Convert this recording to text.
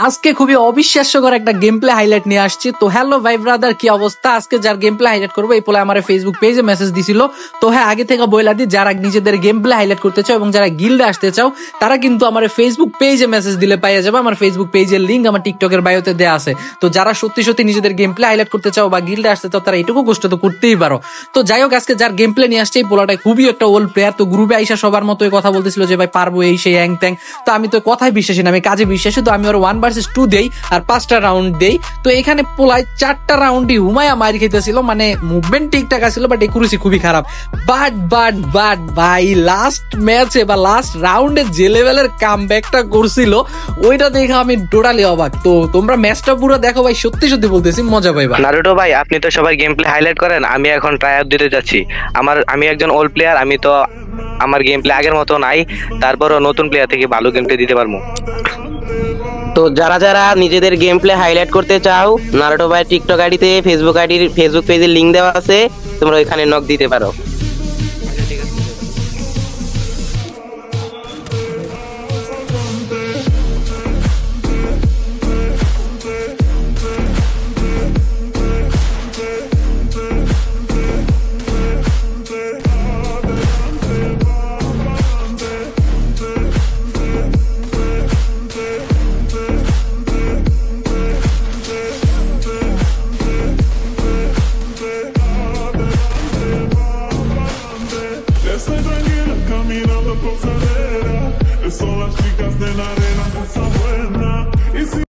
আজকে খুবই অবিশ্বাস্যকর একটা গেম প্লে হাইলাইট নিয়ে আসছি। তো হ্যালো ভাই ব্রাদার, কি অবস্থা? আজকে যার গেম প্লে হাইলাইট করবো এই পোলা আমার ফেসবুক পেজে মেসেজ দিছিল। তো হ্যাঁ, আগে থেকে বইলা দিই, যারা নিজেদের গেম প্লে হাইলাইট করতে চাও এবং যারা গিল্ডে আসতে চাও তারা কিন্তু আমার ফেসবুক পেজে মেসেজ দিলে পাইয়া যাবে। আমার ফেসবুক পেজের লিঙ্ক আমার টিকটকের বায়োতে দেওয়া আছে। তো যারা সত্যি সত্যি নিজেদের গেম প্লে হাইলাইট করতে চাও বা গিল্ডে আসতে চাও তারা এটুকু কষ্ট তো করতেই পারো। তো যাই হোক, আজকে যার গেম প্লে নিয়ে আসছে এই পোলাটা খুবই একটা ওল্ড প্লেয়ার। তো গ্রুপে আইসা সবার মতোই কথা বলতেছিল যে ভাই পারবো এই সেই হ্যাং ত্যাং। তো আমি তো কথায় বিশ্বাসী না, আমি কাজে বিশ্বাসী। তো আমি ওর 1 vs 2 দেই আর 5টা রাউন্ড দেই। তো এখানে পোলায় 4টা রাউন্ডই হুমায়া মার খেতেছিল, মানে মুভমেন্ট ঠিকঠাক আছিল বাট একুরেসি খুবই খারাপ। বাট ভাই লাস্ট ম্যাচে বা লাস্ট রাউন্ডে যে লেভেলের কামব্যাকটা করছিল ওইটা দেখে আমি টোটালি অবাক। তো তোমরা ম্যাচটা পুরো দেখো ভাই, সত্যি সত্যি বলতেছি মজা পাইবা। নারুটো ভাই, আপনি তো সবাই গেম প্লে হাইলাইট করেন, আমি এখন ট্রাই আউট দিতে যাচ্ছি। আমি একজন ওল্ড প্লেয়ার, আমি তো আমার গেম প্লে আগের মতো নাই, তারপরও নতুন প্লেয়ার থেকে ভালো গেম প্লে দিতে পারবো। তো যারা যারা নিজেদের গেম প্লে হাইলাইট করতে চাও, নারুটো ভাই টিকটক আইডিতে ফেসবুক পেজের লিংক দেওয়া আছে, তোমরা ওইখানে নক দিতে পারো।